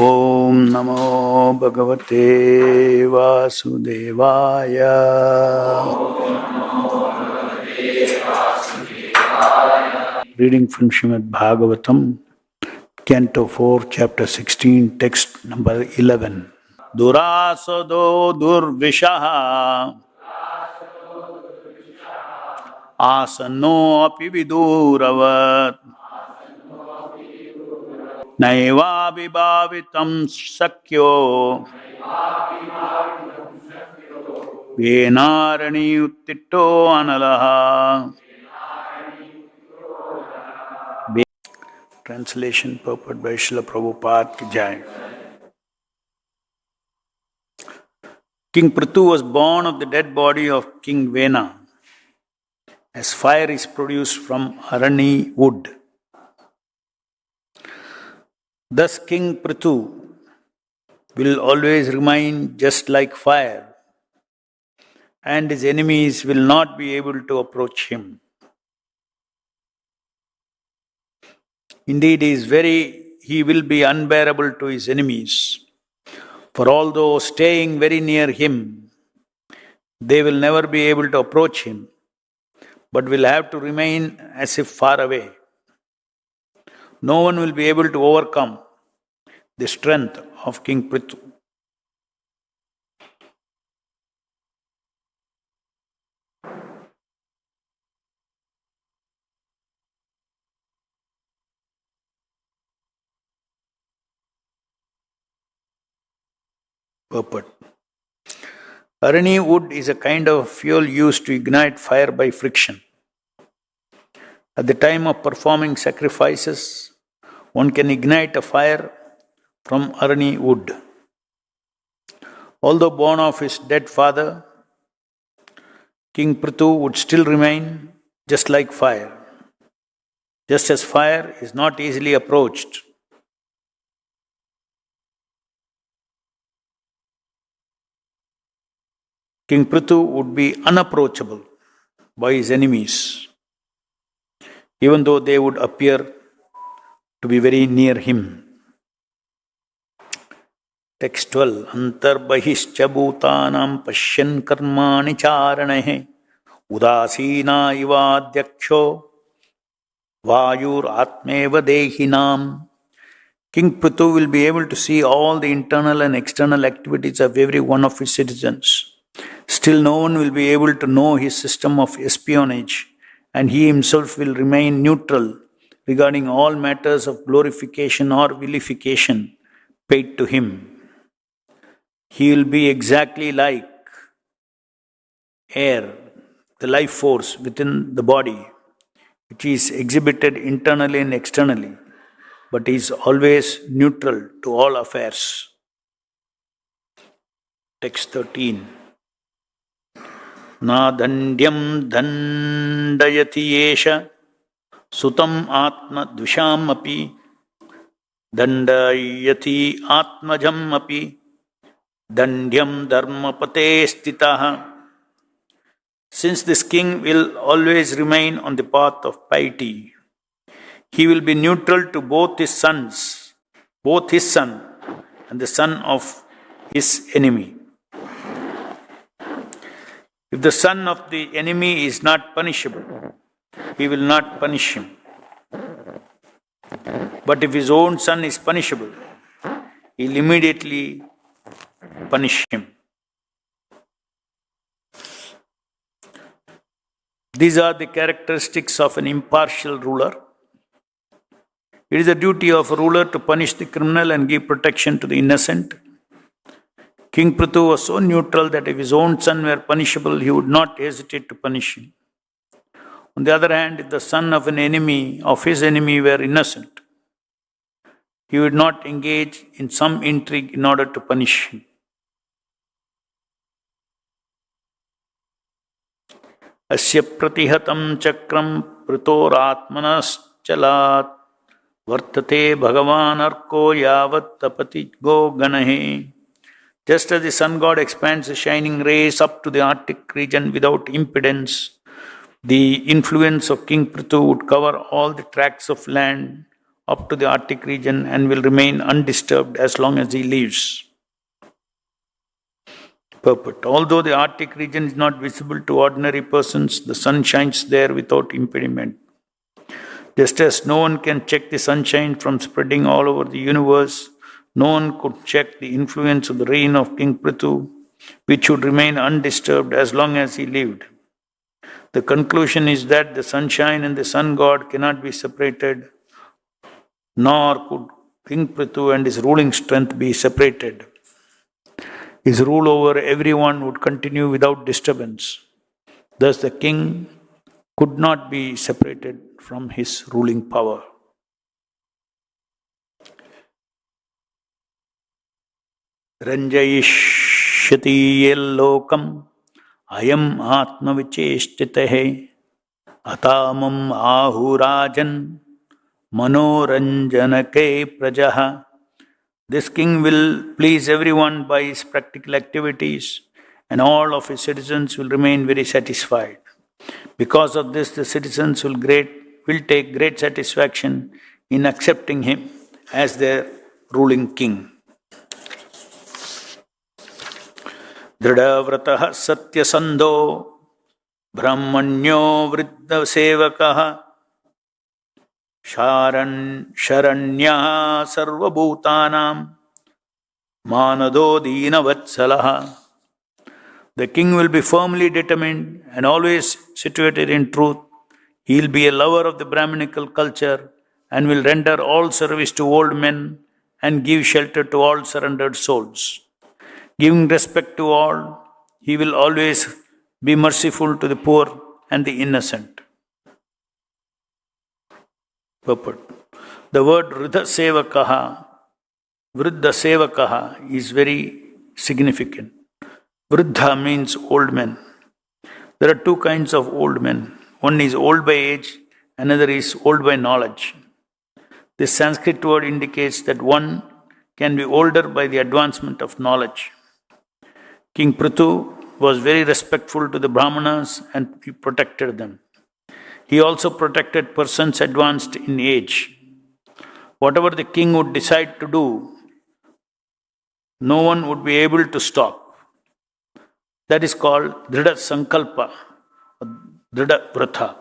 Om Namo Bhagavate Vasudevaya. Reading from Srimad Bhagavatam, Canto 4, Chapter 16, Text number 11. Durasado durvishaha asano api viduravat naiva vibhavitam sakyo venarani uttito analaha. Translation purport by Srila Prabhupada ki Jai. King Prthu was born of the dead body of King Vena, as fire is produced from arani wood. Thus King Prthu will always remain just like fire, and his enemies will not be able to approach him. Indeed, he will be unbearable to his enemies, for although staying very near him, they will never be able to approach him, but will have to remain as if far away. No one will be able to overcome the strength of King Prthu. Purport. Arani wood is a kind of fuel used to ignite fire by friction. At the time of performing sacrifices, one can ignite a fire from arani wood. Although born of his dead father, King Prthu would still remain just like fire. Just as fire is not easily approached, King Prthu would be unapproachable by his enemies, even though they would appear to be very near him. Text 12. Antarbahischa bhutanam pashyan karmani charanahe udasina ivadyaksho vayur atmeva dehinam. King Prthu will be able to see all the internal and external activities of every one of his citizens. Still, no one will be able to know his system of espionage, and he himself will remain neutral regarding all matters of glorification or vilification paid to him. He will be exactly like air, the life force within the body, which is exhibited internally and externally, but is always neutral to all affairs. Text 13. Na dandyam dandayati yesha sutam atma dvisham api dandayati atmajam api dandyam dharmapate stitaha. Since this king will always remain on the path of piety, he will be neutral to both his son and the son of his enemy. If the son of the enemy is not punishable, he will not punish him. But if his own son is punishable, he will immediately punish him. These are the characteristics of an impartial ruler. It is the duty of a ruler to punish the criminal and give protection to the innocent. King Prthu was so neutral that if his own son were punishable, he would not hesitate to punish him. On the other hand, if the son of his enemy were innocent, he would not engage in some intrigue in order to punish him. Asya pratihatam chakram pritoratmanaschalat vartate bhagavan arko yavat tapati go ganahe. Just as the sun god expands the shining rays up to the Arctic region without impedance, the influence of King Prthu would cover all the tracts of land up to the Arctic region and will remain undisturbed as long as he lives. Purport. Although the Arctic region is not visible to ordinary persons, the sun shines there without impediment. Just as no one can check the sunshine from spreading all over the universe, no one could check the influence of the reign of King Prthu, which would remain undisturbed as long as he lived. The conclusion is that the sunshine and the sun god cannot be separated, nor could King Prthu and his ruling strength be separated. His rule over everyone would continue without disturbance. Thus, the king could not be separated from his ruling power. Ranjayishyati yellokam ayam atma vicheshtitahe atamam ahurajan manoranjanake prajaha. This king will please everyone by his practical activities, and all of his citizens will remain very satisfied. Because of this, the citizens will take great satisfaction in accepting him as their ruling king. Dridhavrataha satyasandho brahmanyo vriddha sevakaha Sharanya sarvabhutanam manado deenavatsalaha. The king will be firmly determined and always situated in truth. He will be a lover of the Brahminical culture and will render all service to old men and give shelter to all surrendered souls. Giving respect to all, he will always be merciful to the poor and the innocent. Purport. The word Vriddha Sevakaha is very significant. Vriddha means old men. There are two kinds of old men. One is old by age, another is old by knowledge. This Sanskrit word indicates that one can be older by the advancement of knowledge. King Pṛthu was very respectful to the Brahmanas and he protected them. He also protected persons advanced in age. Whatever the king would decide to do, no one would be able to stop. That is called Dridha Sankalpa, Dridha Vrata.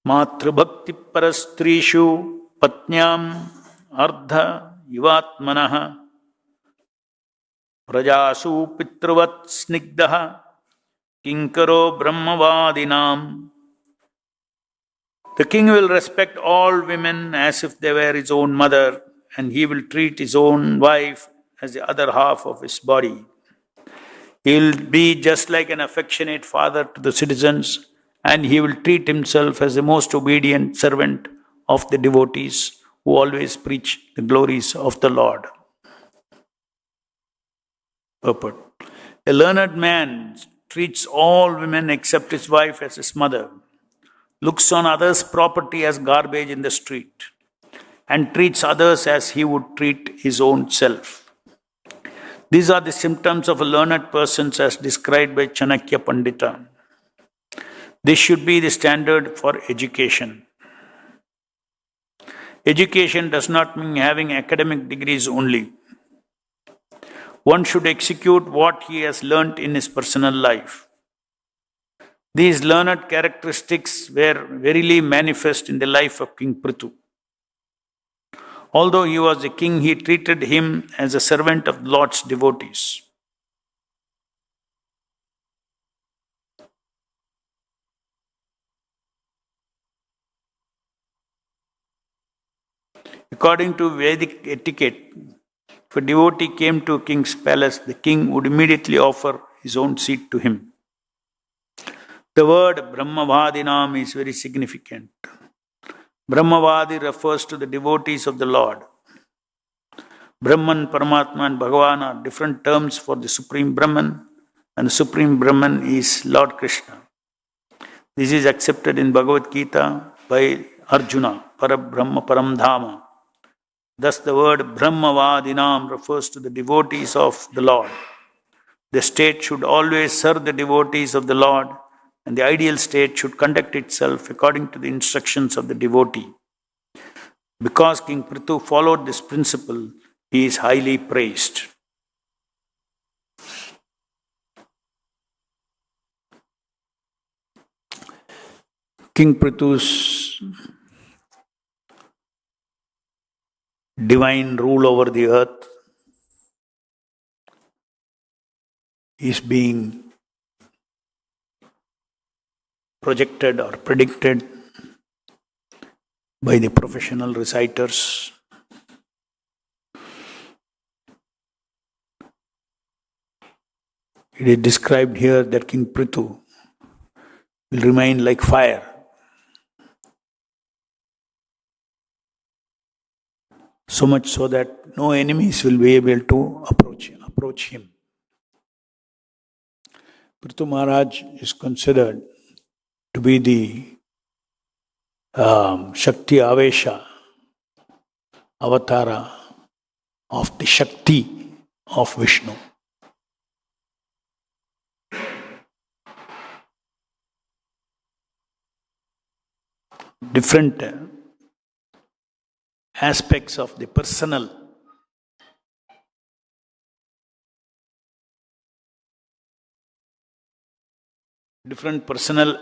Matrabhakti parastrishu patnyam ardha yuvatmanaha Prajasu pitruvat snigdaha kinkaro brahmavadinam. The king will respect all women as if they were his own mother, and he will treat his own wife as the other half of his body. He will be just like an affectionate father to the citizens, and he will treat himself as the most obedient servant of the devotees who always preach the glories of the Lord. Purport. A learned man treats all women except his wife as his mother, looks on others' property as garbage in the street, and treats others as he would treat his own self. These are the symptoms of a learned person as described by Chanakya Pandita. This should be the standard for education. Education does not mean having academic degrees only. One should execute what he has learnt in his personal life. These learned characteristics were verily manifest in the life of King Pṛthu. Although he was a king, he treated him as a servant of the Lord's devotees. According to Vedic etiquette, if a devotee came to a king's palace, the king would immediately offer his own seat to him. The word Brahmavadinam is very significant. Brahmavadi refers to the devotees of the Lord. Brahman, Paramatma and Bhagavan are different terms for the Supreme Brahman, and the Supreme Brahman is Lord Krishna. This is accepted in Bhagavad Gita by Arjuna, Parabrahma Paramdhama. Thus the word Brahmavadinam refers to the devotees of the Lord. The state should always serve the devotees of the Lord and the ideal state should conduct itself according to the instructions of the devotee. Because King Prthu followed this principle, he is highly praised. King Prthu's divine rule over the earth is being projected or predicted by the professional reciters. It is described here that King Prthu will remain like fire. So much so that no enemies will be able to approach him. Pṛthu Maharaj is considered to be the Shakti Avesha, avatara of the Shakti of Vishnu. Different aspects of the personal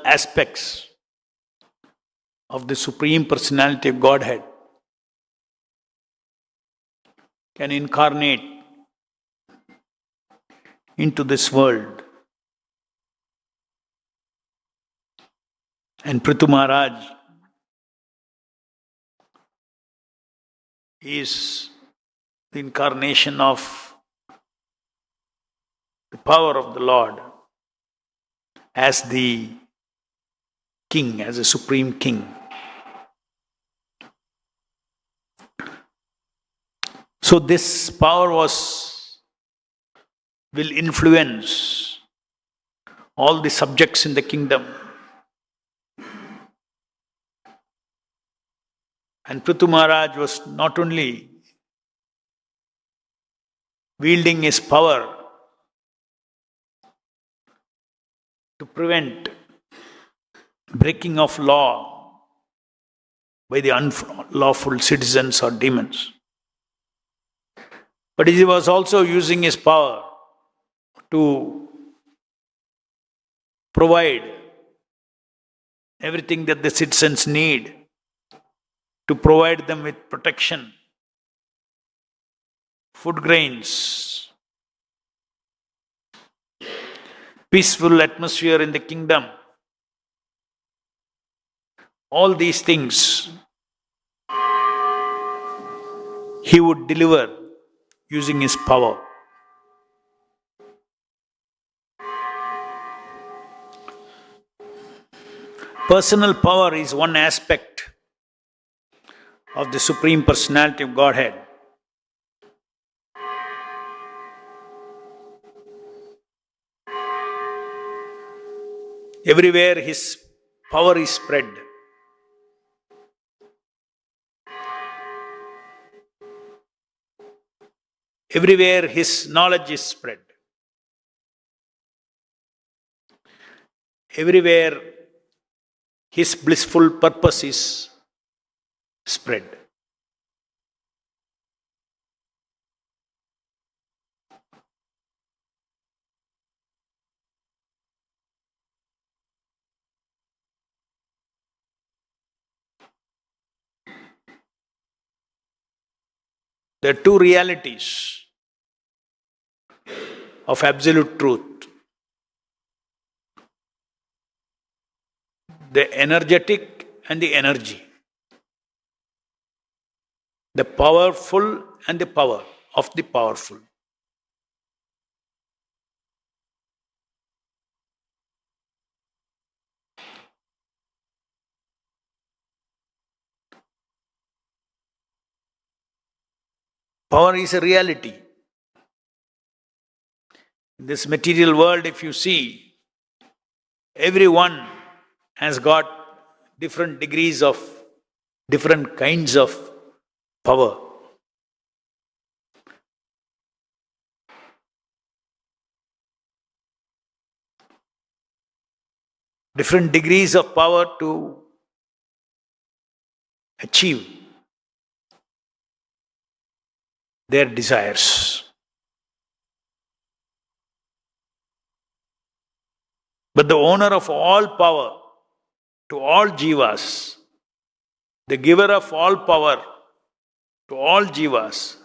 aspects of the Supreme Personality of Godhead can incarnate into this world. And Pṛthu Maharaj is the incarnation of the power of the Lord as the king, as a supreme king. So this power will influence all the subjects in the kingdom. And Pṛthu Maharaj was not only wielding his power to prevent breaking of law by the unlawful citizens or demons, but he was also using his power to provide everything that the citizens need, to provide them with protection, food grains, peaceful atmosphere in the kingdom. All these things he would deliver using his power. Personal power is one aspect of the Supreme Personality of Godhead. Everywhere his power is spread. Everywhere his knowledge is spread. Everywhere his blissful purpose is spread. There are two realities of absolute truth: the energetic and the energy, the powerful and the power of the powerful. Power is a reality. In this material world, if you see, everyone has got different degrees of different kinds of power. different degrees of power to achieve their desires. But the owner of all power to all jivas, the giver of all power to all jivas,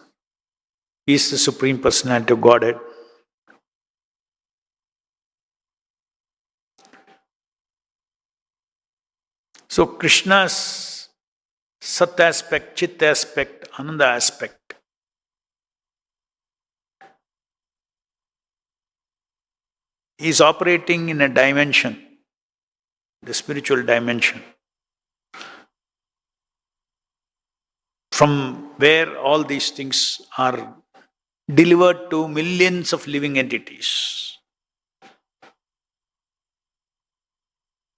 is the Supreme Personality of Godhead. So Krishna's Sat aspect, Chit aspect, Ananda aspect is operating in a dimension, the spiritual dimension, from where all these things are delivered to millions of living entities.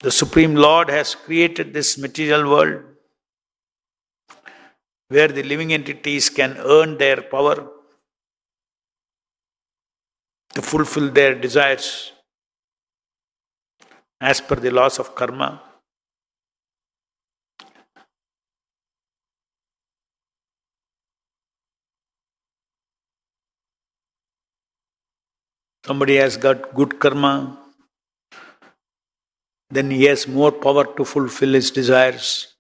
The Supreme Lord has created this material world where the living entities can earn their power to fulfill their desires as per the laws of karma. Somebody has got good karma, then he has more power to fulfill his desires.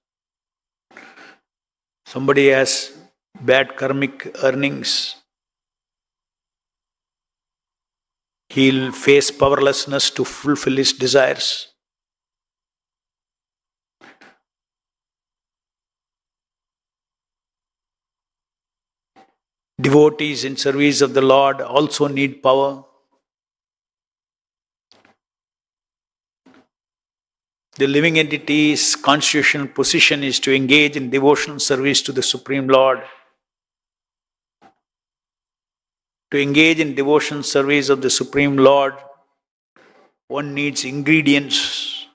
Somebody has bad karmic earnings, he'll face powerlessness to fulfill his desires. Devotees in service of the Lord also need power. The living entity's constitutional position is to engage in devotional service to the Supreme Lord. To engage in devotional service of the Supreme Lord, one needs ingredients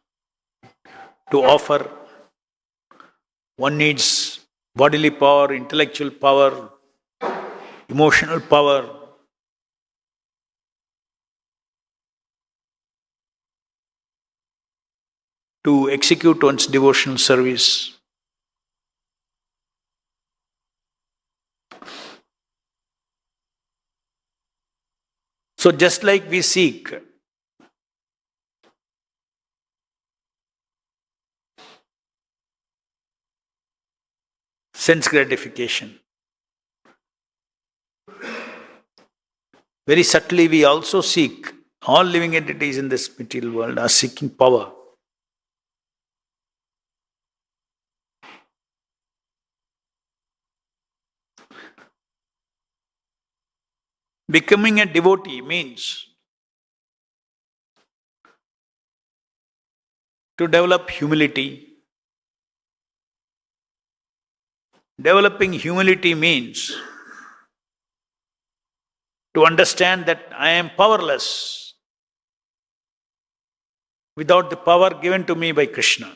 to offer. One needs bodily power, intellectual power, emotional power. To execute one's devotional service. So just like we seek sense gratification, very subtly we also seek, all living entities in this material world are seeking power. Becoming a devotee means to develop humility. Developing humility means to understand that I am powerless without the power given to me by Krishna.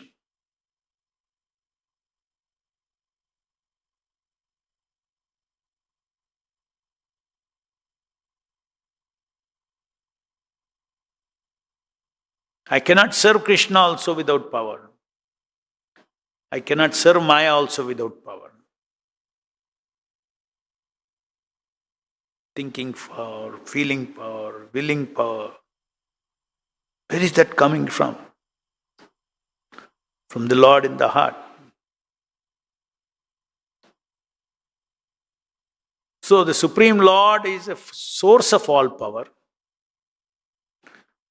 I cannot serve Krishna also without power. I cannot serve Maya also without power. Thinking power, feeling power, willing power. Where is that coming from? From the Lord in the heart. So the Supreme Lord is a source of all power.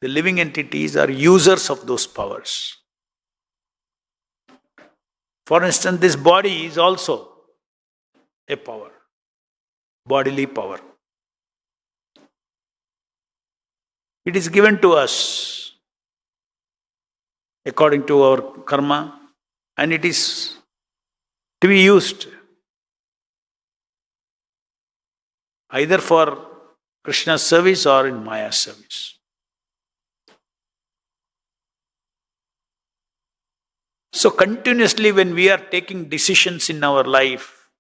The living entities are users of those powers. For instance, this body is also a power, bodily power. It is given to us according to our karma, and it is to be used either for Krishna's service or in Maya's service. So continuously when we are taking decisions in our life,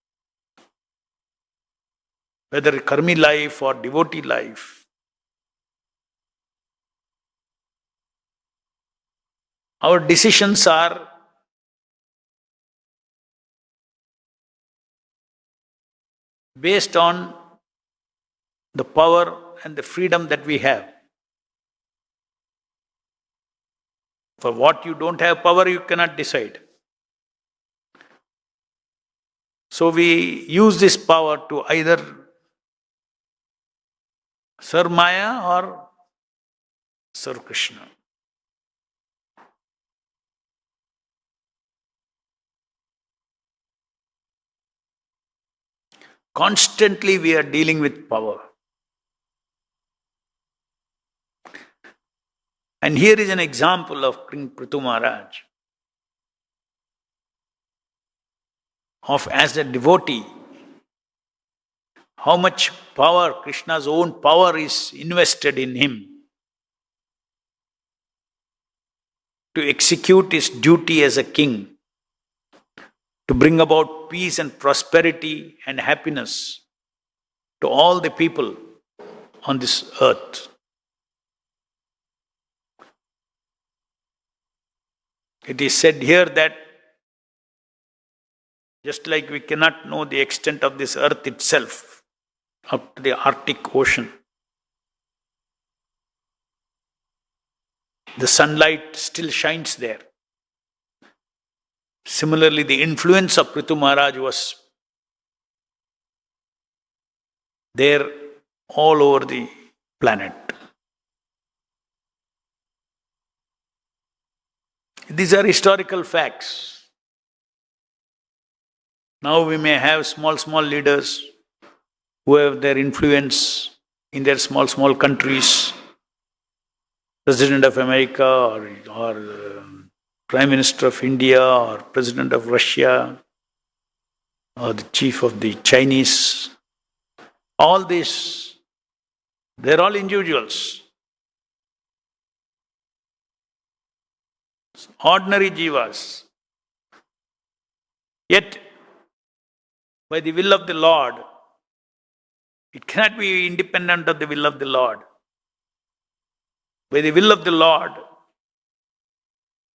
whether karmi life or devotee life, Our decisions are based on the power and the freedom that we have. For what you don't have power, you cannot decide. So we use this power to either serve Maya or serve Krishna. Constantly we are dealing with power. And here is an example of King Pṛthu Maharaj. Of as a devotee, how much power, Krishna's own power is invested in him to execute his duty as a king, to bring about peace and prosperity and happiness to all the people on this earth. It is said here that just like we cannot know the extent of this earth itself, up to the Arctic Ocean, the sunlight still shines there. Similarly, the influence of Pṛthu Maharaj was there all over the planet. These are historical facts. Now we may have small leaders who have their influence in their small countries, President of America or Prime Minister of India or President of Russia or the chief of the Chinese. All this, they're all individuals. Ordinary jivas. Yet, by the will of the Lord, it cannot be independent of the will of the Lord. By the will of the Lord,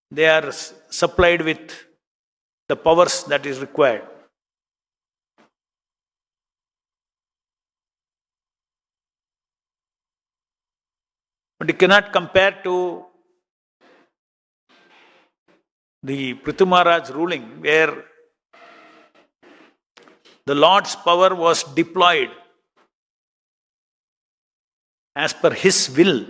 they are supplied with the powers that is required. But you cannot compare to the Pṛthu Maharaj ruling, where the Lord's power was deployed as per his will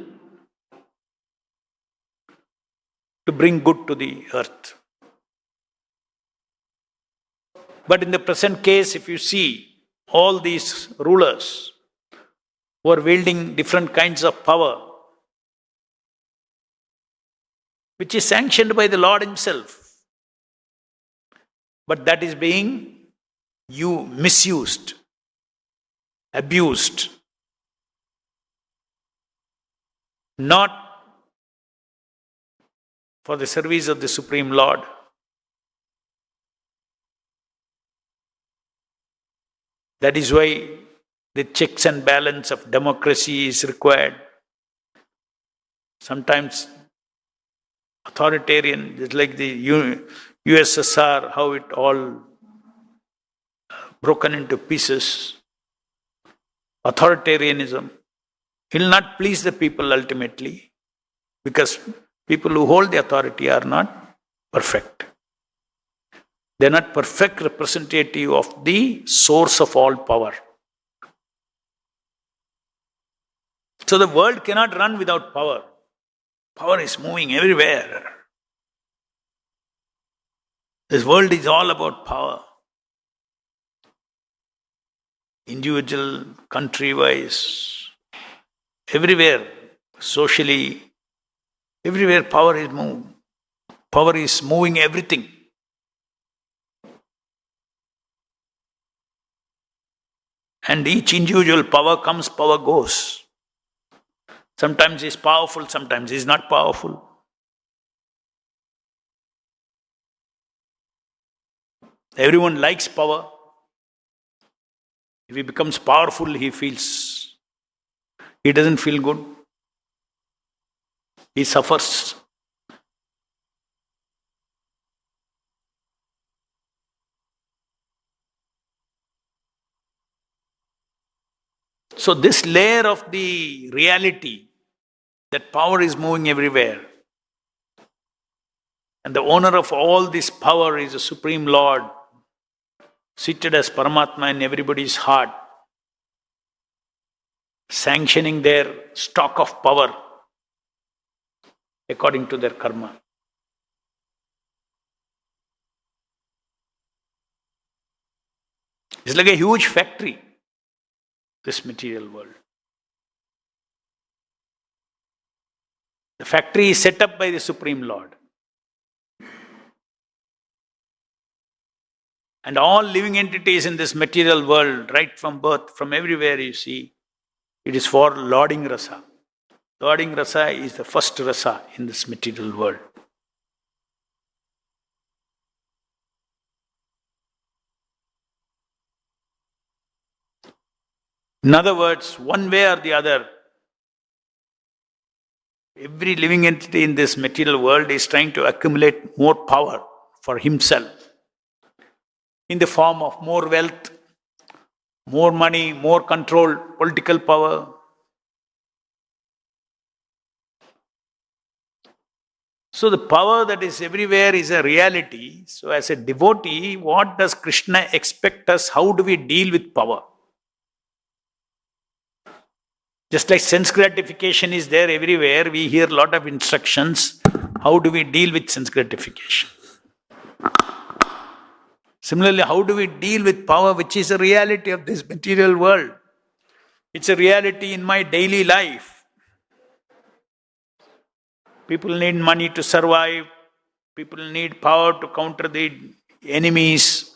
to bring good to the earth. But in the present case, if you see all these rulers who are wielding different kinds of power, which is sanctioned by the Lord himself, but that is being misused, abused, not for the service of the Supreme Lord. That is why the checks and balance of democracy is required. Sometimes authoritarian, just like the USSR, how it all broken into pieces. Authoritarianism will not please the people ultimately, because people who hold the authority are not perfect. They are not perfect representative of the source of all power. So the world cannot run without power. Power is moving everywhere. This world is all about power. Individual, country-wise, everywhere, socially, everywhere power is moved. Power is moving everything. And each individual power comes, power goes. Sometimes he's powerful, sometimes he's not powerful. Everyone likes power. If he becomes powerful, he doesn't feel good. He suffers. So this layer of the reality, that power is moving everywhere, and the owner of all this power is the Supreme Lord, seated as Paramatma in everybody's heart, sanctioning their stock of power according to their karma. It's like a huge factory, this material world. The factory is set up by the Supreme Lord. And all living entities in this material world, right from birth, from everywhere you see, it is for lauding rasa. Lauding rasa is the first rasa in this material world. In other words, one way or the other, every living entity in this material world is trying to accumulate more power for himself in the form of more wealth, more money, more control, political power. So the power that is everywhere is a reality. So as a devotee, what does Krishna expect us? How do we deal with power? Just like sense gratification is there everywhere, we hear a lot of instructions. How do we deal with sense gratification? Similarly, how do we deal with power, which is a reality of this material world? It's a reality in my daily life. People need money to survive. People need power to counter the enemies.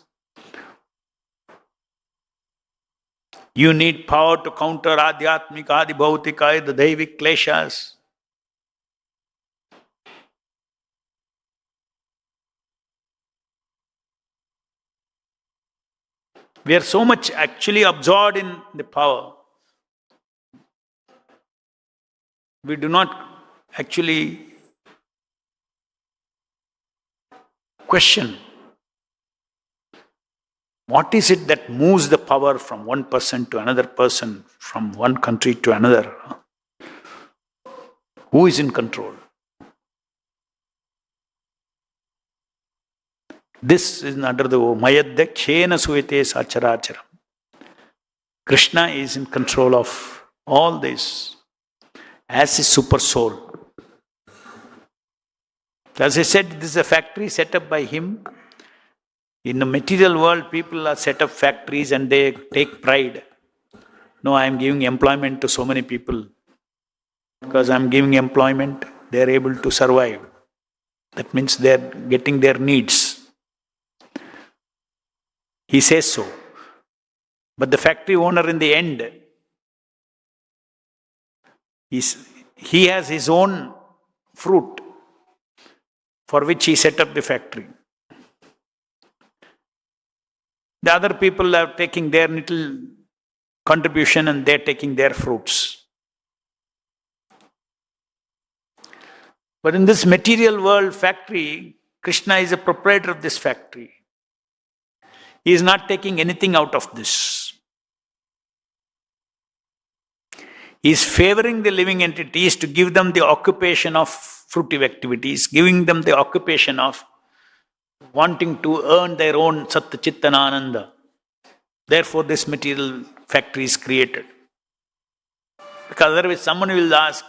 You need power to counter adhyatmika, adhibhautika, the daivik kleshas. We are so much actually absorbed in the power. We do not actually question what is it that moves the power from one person to another person, from one country to another. Who is in control? This is under the Mayadhyakshena Suyate Sacharacharam. Krishna is in control of all this as his super soul. As I said, this is a factory set up by him. In the material world, people are set up factories and they take pride. No, I am giving employment to so many people. Because I am giving employment, they are able to survive. That means they are getting their needs. He says so. But the factory owner in the end, he has his own fruit for which he set up the factory. The other people are taking their little contribution and they're taking their fruits. But in this material world factory, Krishna is a proprietor of this factory. He is not taking anything out of this. He is favoring the living entities to give them the occupation of fruitive activities, giving them the occupation of wanting to earn their own Satta Chittana Ananda. Therefore, this material factory is created. Because otherwise, someone will ask,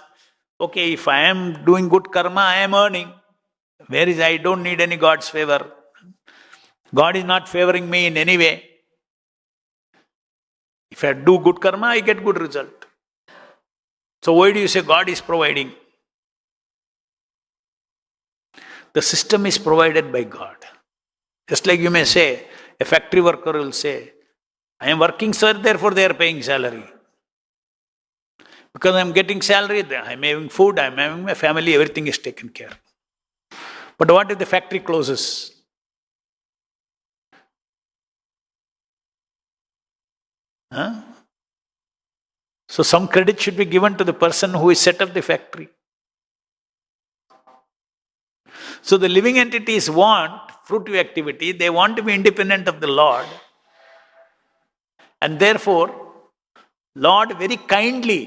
okay, if I am doing good karma, I am earning. Whereas I don't need any God's favor. God is not favoring me in any way. If I do good karma, I get good result. So why do you say God is providing? The system is provided by God. Just like you may say, a factory worker will say, I am working, sir, therefore they are paying salary. Because I am getting salary, I am having food, I am having my family, everything is taken care. But what if the factory closes? Huh? So some credit should be given to the person who has set up the factory. So the living entities want fruitive activity, they want to be independent of the Lord. And therefore, Lord very kindly.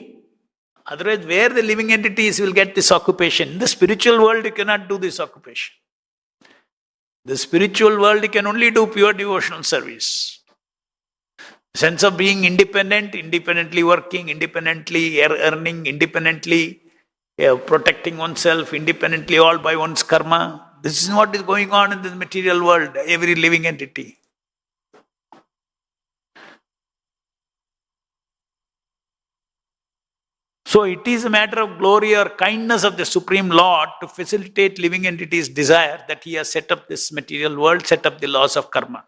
Otherwise, where the living entities will get this occupation? In the spiritual world, you cannot do this occupation. The spiritual world, you can only do pure devotional service. Sense of being independent, independently working, independently earning, independently protecting oneself, independently all by one's karma. This is what is going on in this material world, every living entity. So it is a matter of glory or kindness of the Supreme Lord to facilitate living entities' desire that He has set up this material world, set up the laws of karma.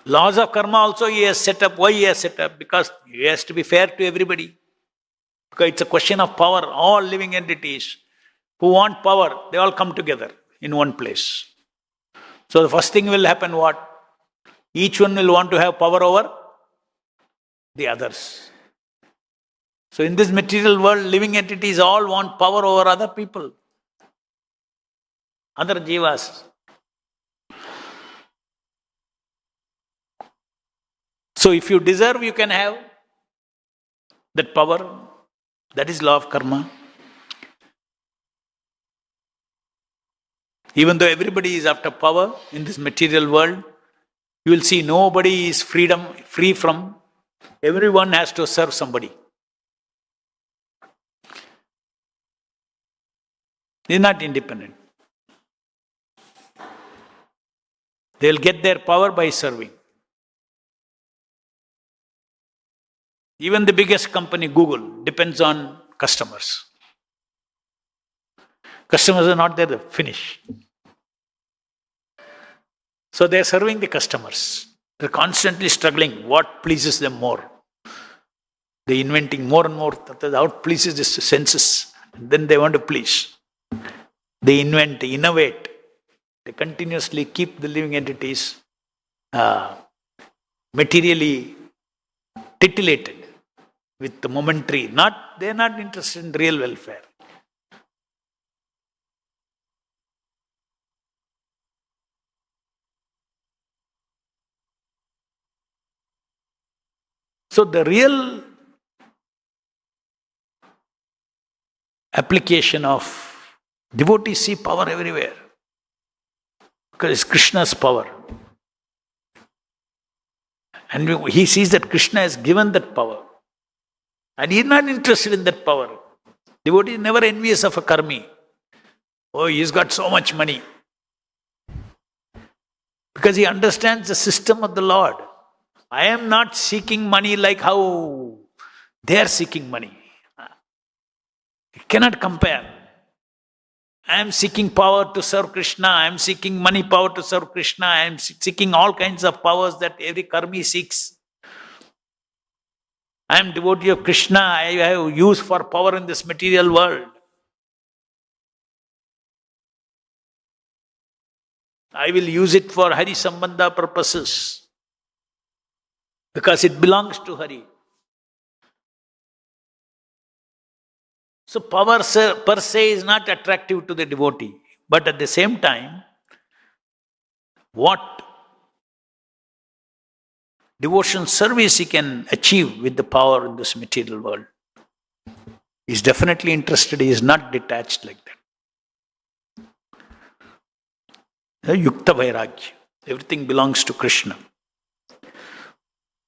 Laws of karma also He has set up. Why He has set up? Because He has to be fair to everybody. Because it's a question of power. All living entities who want power, they all come together in one place. So the first thing will happen what? Each one will want to have power over the others. So in this material world, living entities all want power over other people, other jivas. So if you deserve, you can have that power. That is law of karma. Even though everybody is after power in this material world, you will see nobody is free from. Everyone has to serve somebody. They are not independent. They will get their power by serving. Even the biggest company, Google, depends on customers. Customers are not there, they finish. So they are serving the customers. They are constantly struggling. What pleases them more? They are inventing more and more. What pleases the senses? And then they want to please. They invent, they innovate. They continuously keep the living entities materially titillated with the momentary. They are not interested in real welfare. So the real application of devotees see power everywhere. Because it's Krishna's power. And he sees that Krishna has given that power. And he is not interested in that power. Devotee is never envious of a karmi. Oh, he's got so much money. Because he understands the system of the Lord. I am not seeking money like how they are seeking money. You cannot compare. I am seeking power to serve Krishna. I am seeking money power to serve Krishna. I am seeking all kinds of powers that every karmi seeks. I am devotee of Krishna. I have use for power in this material world. I will use it for Hari Sambandha purposes. Because it belongs to Hari. So power per se is not attractive to the devotee. But at the same time, what devotional service he can achieve with the power in this material world, he is definitely interested. He is not detached like that. Yukta Vairagya. Everything belongs to Krishna.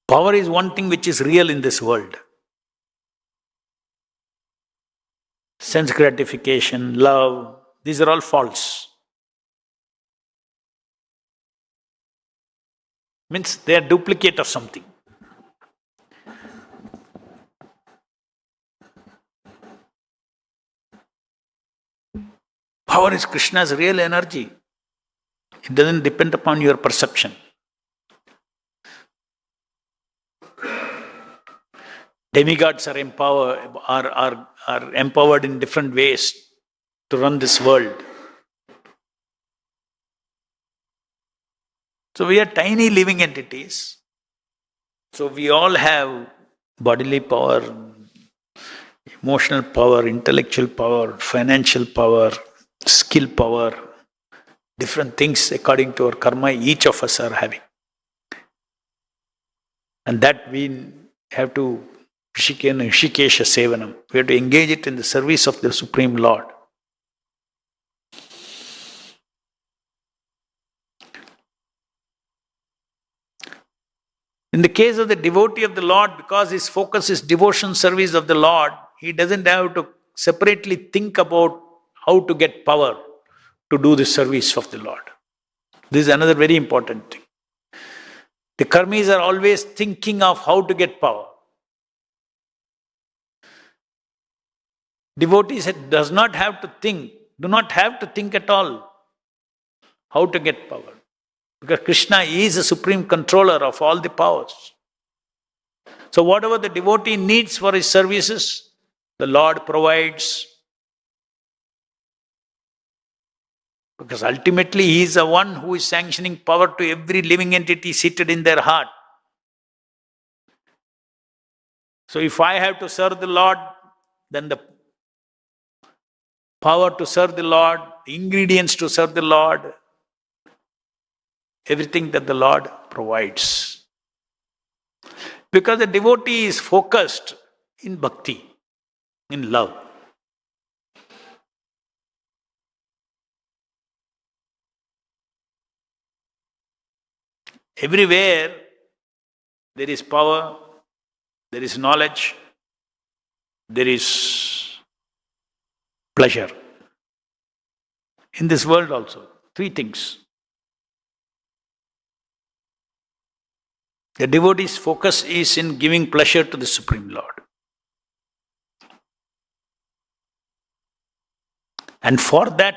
Power is one thing which is real in this world. Sense gratification, love, these are all false. Means they are duplicate of something. Power is Krishna's real energy. It doesn't depend upon your perception. Demigods are empowered in different ways to run this world. So we are tiny living entities. So we all have bodily power, emotional power, intellectual power, financial power, skill power, different things according to our karma each of us are having. And that we have to Rishikesha Sevanam. We have to engage it in the service of the Supreme Lord. In the case of the devotee of the Lord, because his focus is devotion service of the Lord, he doesn't have to separately think about how to get power to do the service of the Lord. This is another very important thing. The karmis are always thinking of how to get power. Devotees do not have to think at all how to get power. Because Krishna is the supreme controller of all the powers. So whatever the devotee needs for his services, the Lord provides. Because ultimately he is the one who is sanctioning power to every living entity seated in their heart. So if I have to serve the Lord, then the power to serve the Lord, the ingredients to serve the Lord, everything that the Lord provides. Because the devotee is focused in bhakti, in love. Everywhere there is power, there is knowledge, there is pleasure. In this world also, three things. The devotee's focus is in giving pleasure to the Supreme Lord. And for that,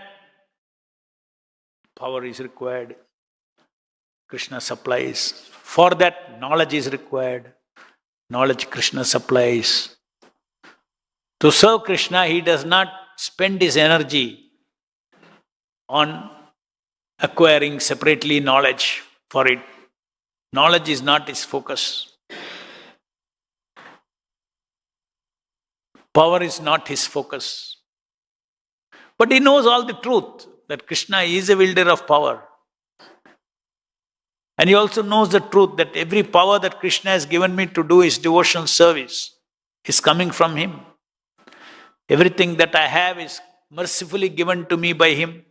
power is required. Krishna supplies. For that, knowledge is required. Knowledge Krishna supplies. To serve Krishna, he does not spend his energy on acquiring separately knowledge for it. Knowledge is not his focus. Power is not his focus. But he knows all the truth, that Krishna is a wielder of power. And he also knows the truth that every power that Krishna has given me to do his devotional service is coming from him. Everything that I have is mercifully given to me by him.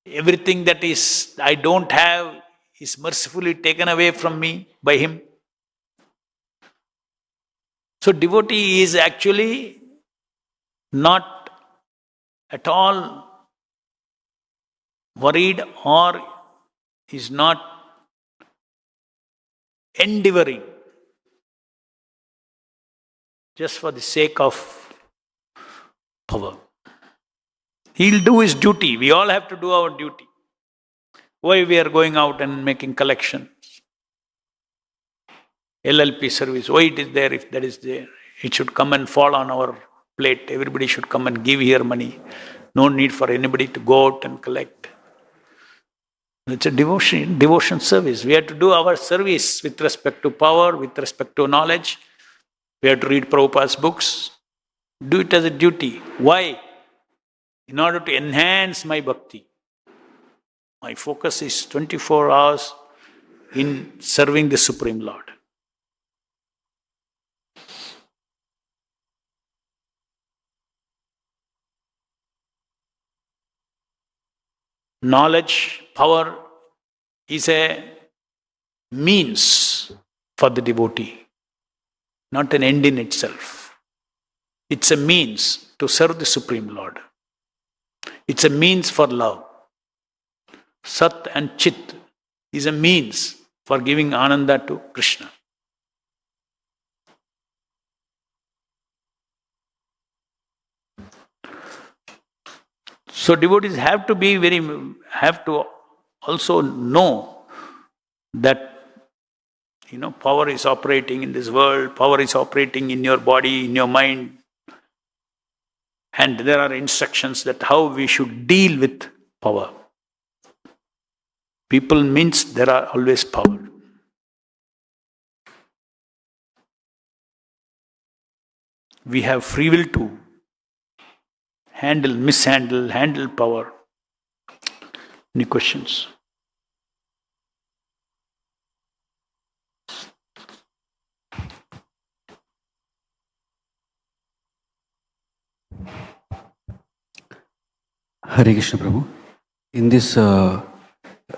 Everything that is I don't have is mercifully taken away from me by him. So devotee is actually not at all worried or is not endeavoring just for the sake of power. He'll do his duty. We all have to do our duty. Why we are going out and making collections? LLP service, why it is there if that is there? It should come and fall on our plate. Everybody should come and give here money. No need for anybody to go out and collect. It's a devotion service. We have to do our service with respect to power, with respect to knowledge. We have to read Prabhupada's books. Do it as a duty. Why? In order to enhance my bhakti. My focus is 24 hours in serving the Supreme Lord. Knowledge, power is a means for the devotee, not an end in itself. It's a means to serve the Supreme Lord. It's a means for love. Sat and Chit is a means for giving Ananda to Krishna. So devotees have to also know that power is operating in this world, power is operating in your body, in your mind. And there are instructions that how we should deal with power. People means there are always power. We have free will to handle power. Any questions? Hare Krishna Prabhu. In this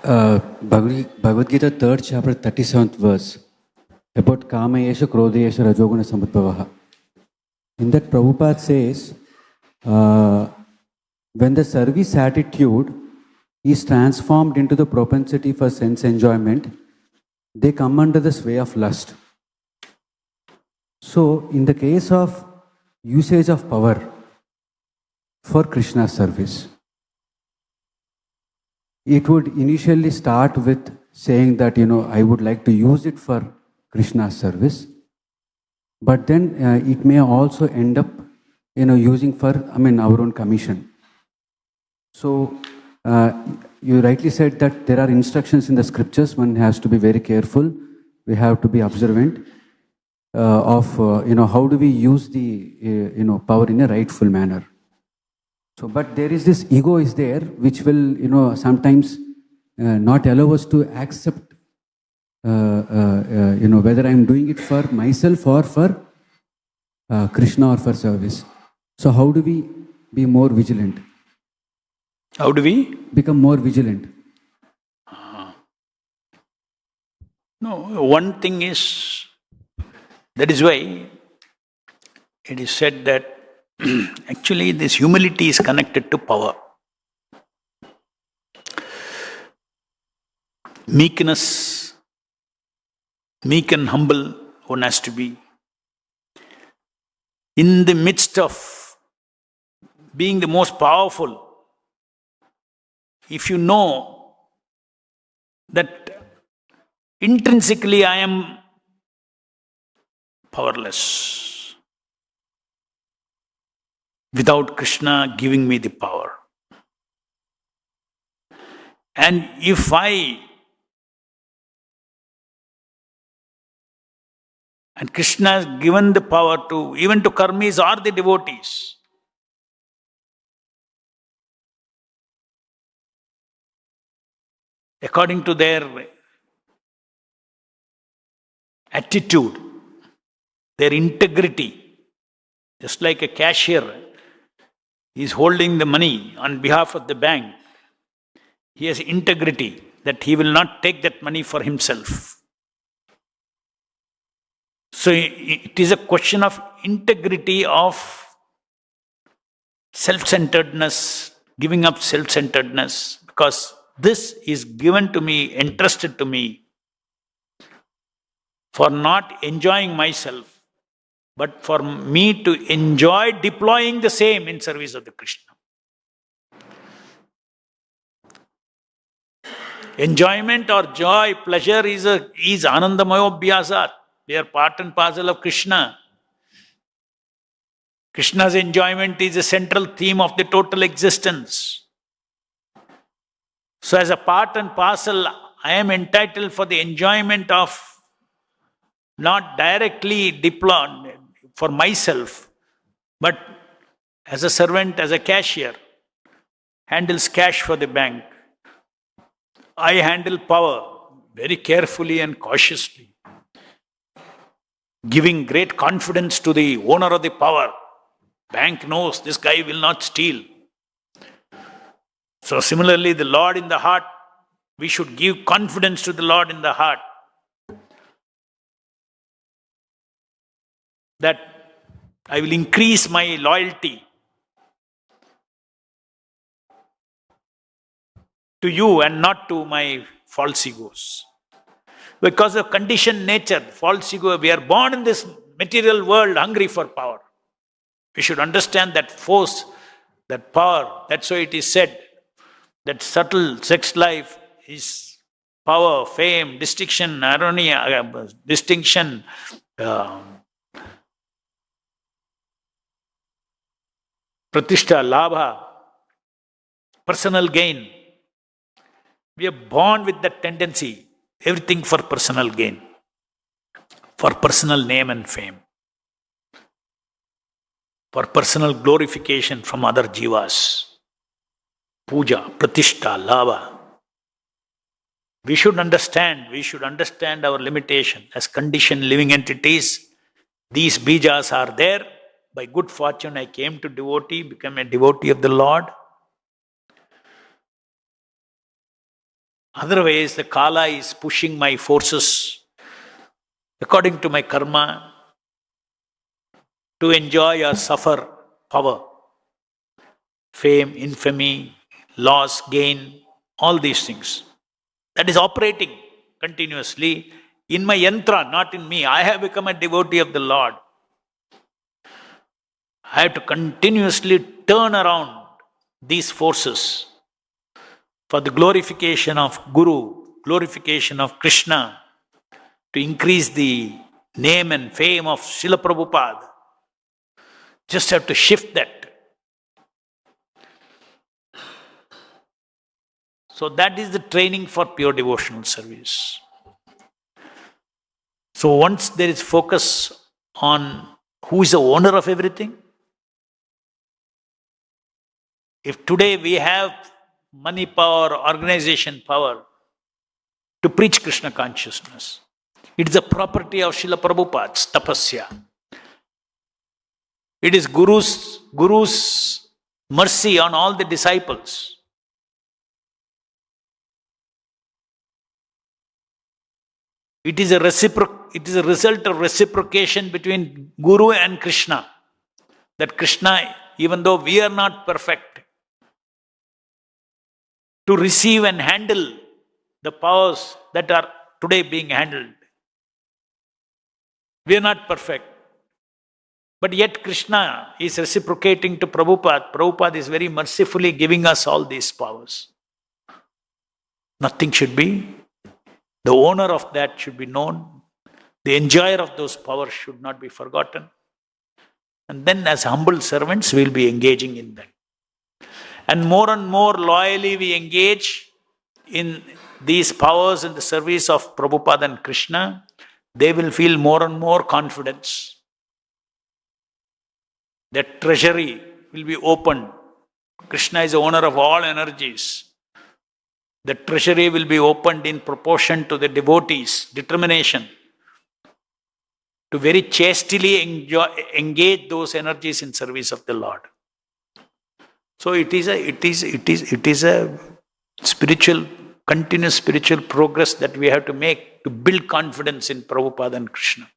Bhagavad Gita, 3rd chapter, 37th verse, about Kama Yesha, Krodha Yesha, Rajoguna Samudbhavaha. In that, Prabhupada says, when the service attitude is transformed into the propensity for sense enjoyment, they come under the sway of lust. So, in the case of usage of power for Krishna's service, it would initially start with saying that, I would like to use it for Krishna's service. But then it may also end up, using for, our own commission. So, you rightly said that there are instructions in the scriptures. One has to be very careful. We have to be observant of, how do we use the, power in a rightful manner. So, but there is this ego is there, which will, sometimes not allow us to accept, whether I am doing it for myself or for Krishna or for service. So, how do we be more vigilant? How do we? Become more vigilant. No, one thing is, that is why it is said that actually this humility is connected to power. Meekness, meek and humble one has to be. In the midst of being the most powerful, if you know that intrinsically I am powerless, without Krishna giving me the power. And if and Krishna has given the power to, even to karmis or the devotees. According to their attitude, their integrity, just like a cashier is holding the money on behalf of the bank, he has integrity that he will not take that money for himself. So it is a question of integrity of self-centeredness, giving up self-centeredness, because this is given to me, entrusted to me, for not enjoying myself, but for me to enjoy deploying the same in service of the Krishna. Enjoyment or joy, pleasure is anandamayo abhyasat. They are part and parcel of Krishna. Krishna's enjoyment is a central theme of the total existence. So as a part and parcel, I am entitled for the enjoyment of not directly deployed for myself, but as a servant, as a cashier, handles cash for the bank. I handle power very carefully and cautiously, giving great confidence to the owner of the power. Bank knows this guy will not steal. So similarly, the Lord in the heart, we should give confidence to the Lord in the heart that I will increase my loyalty to you and not to my false egos. Because of conditioned nature, false ego, we are born in this material world hungry for power. We should understand that force, that power. That's why it is said that subtle sex life is power, fame, distinction, irony, distinction, pratishta, labha, personal gain. We are born with that tendency, everything for personal gain, for personal name and fame, for personal glorification from other jivas, puja, pratishta, labha. We should understand our limitation. As conditioned living entities, these bijas are there. By good fortune, I came to devotee, became a devotee of the Lord. Otherwise, the Kala is pushing my forces according to my karma to enjoy or suffer power, fame, infamy, loss, gain, all these things. That is operating continuously in my yantra, not in me. I have become a devotee of the Lord. I have to continuously turn around these forces for the glorification of Guru, glorification of Krishna, to increase the name and fame of Srila Prabhupada. Just have to shift that. So that is the training for pure devotional service. So once there is focus on who is the owner of everything, if today we have money power, organization power to preach Krishna consciousness, it is a property of Srila Prabhupada's tapasya. It is Guru's mercy on all the disciples. It is a result of reciprocation between Guru and Krishna. That Krishna, even though we are not perfect, to receive and handle the powers that are today being handled. We are not perfect. But yet Krishna is reciprocating to Prabhupada. Prabhupada is very mercifully giving us all these powers. Nothing should be. The owner of that should be known. The enjoyer of those powers should not be forgotten. And then as humble servants, we will be engaging in that. And more loyally we engage in these powers in the service of Prabhupada and Krishna, they will feel more and more confidence. That treasury will be opened. Krishna is the owner of all energies. The treasury will be opened in proportion to the devotees' determination to very chastely engage those energies in service of the Lord. So it is a continuous spiritual progress that we have to make to build confidence in Prabhupada and Krishna.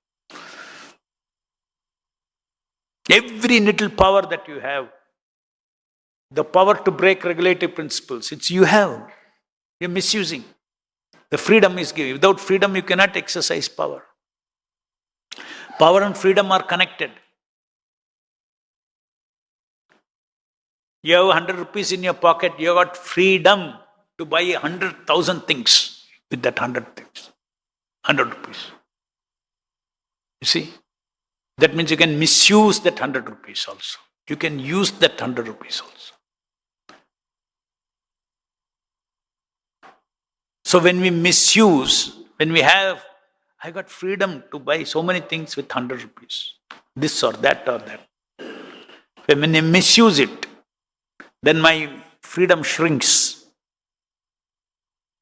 Every little power that you have, the power to break regulative principles, it's you have. You're misusing. The freedom is given. Without freedom, you cannot exercise power. Power and freedom are connected. You have 100 rupees in your pocket, you have got freedom to buy 100,000 things with that 100 things. 100 rupees. You see? That means you can misuse that 100 rupees also. You can use that 100 rupees also. So when we misuse, when we have, I got freedom to buy so many things with 100 rupees. This or that or that. When I misuse it, then my freedom shrinks.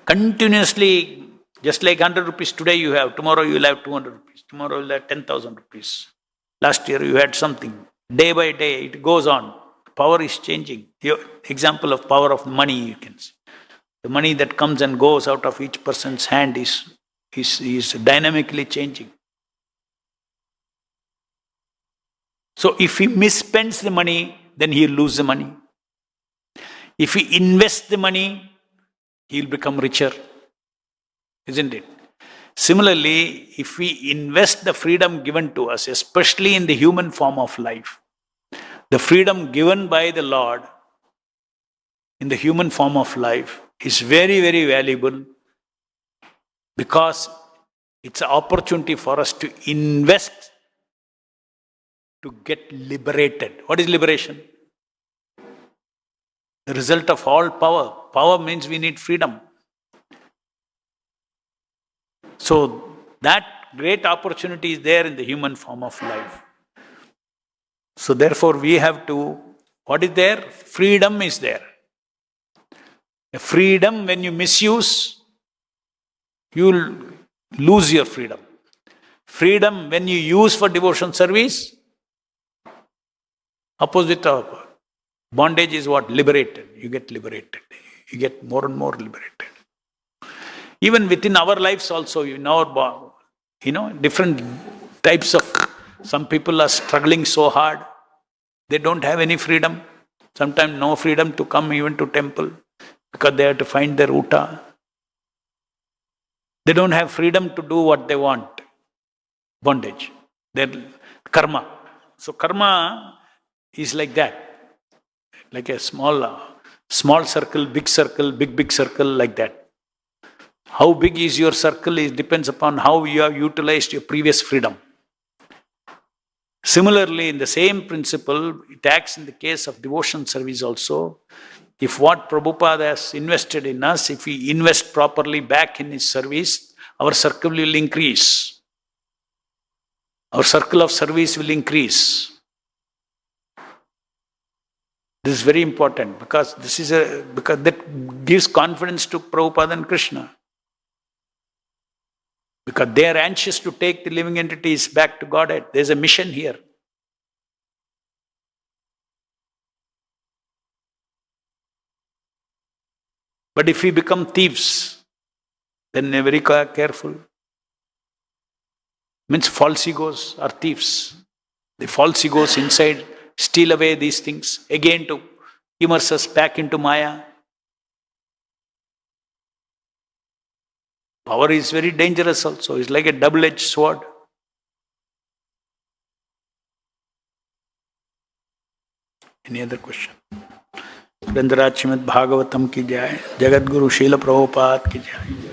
Continuously, just like 100 rupees today you have, tomorrow you will have 200 rupees, tomorrow you will have 10,000 rupees. Last year you had something. Day by day it goes on. Power is changing. Your example of power of money you can see. The money that comes and goes out of each person's hand is dynamically changing. So if he misspends the money, then he'll lose the money. If he invests the money, he'll become richer. Isn't it? Similarly, if we invest the freedom given to us, especially in the human form of life, the freedom given by the Lord in the human form of life is very, very valuable because it's an opportunity for us to invest to get liberated. What is liberation? The result of all power. Power means we need freedom. So that great opportunity is there in the human form of life. So therefore we have to, what is there? Freedom is there. Freedom, when you misuse, you will lose your freedom. Freedom, when you use for devotion service, opposite of bondage is what? Liberated. You get liberated. You get more and more liberated. Even within our lives also, different types of, some people are struggling so hard, they don't have any freedom. Sometimes no freedom to come even to temple because they have to find their uta. They don't have freedom to do what they want. Bondage. Their karma. So karma is like that. Like a small circle, big circle, like that. How big is your circle depends upon how you have utilized your previous freedom. Similarly, in the same principle, it acts in the case of devotion service also. If what Prabhupada has invested in us, if we invest properly back in his service, our circle will increase. Our circle of service will increase. This is very important because because that gives confidence to Prabhupada and Krishna. Because they are anxious to take the living entities back to Godhead. There's a mission here. But if we become thieves, then we're very careful. Means false egos are thieves. The false egos inside steal away these things, again to immerse us back into Maya. Power is very dangerous also. It's like a double-edged sword. Any other question? Grandharaj Srimad Bhagavatam ki jai. Jagat Guru Srila Prabhupada ki jai.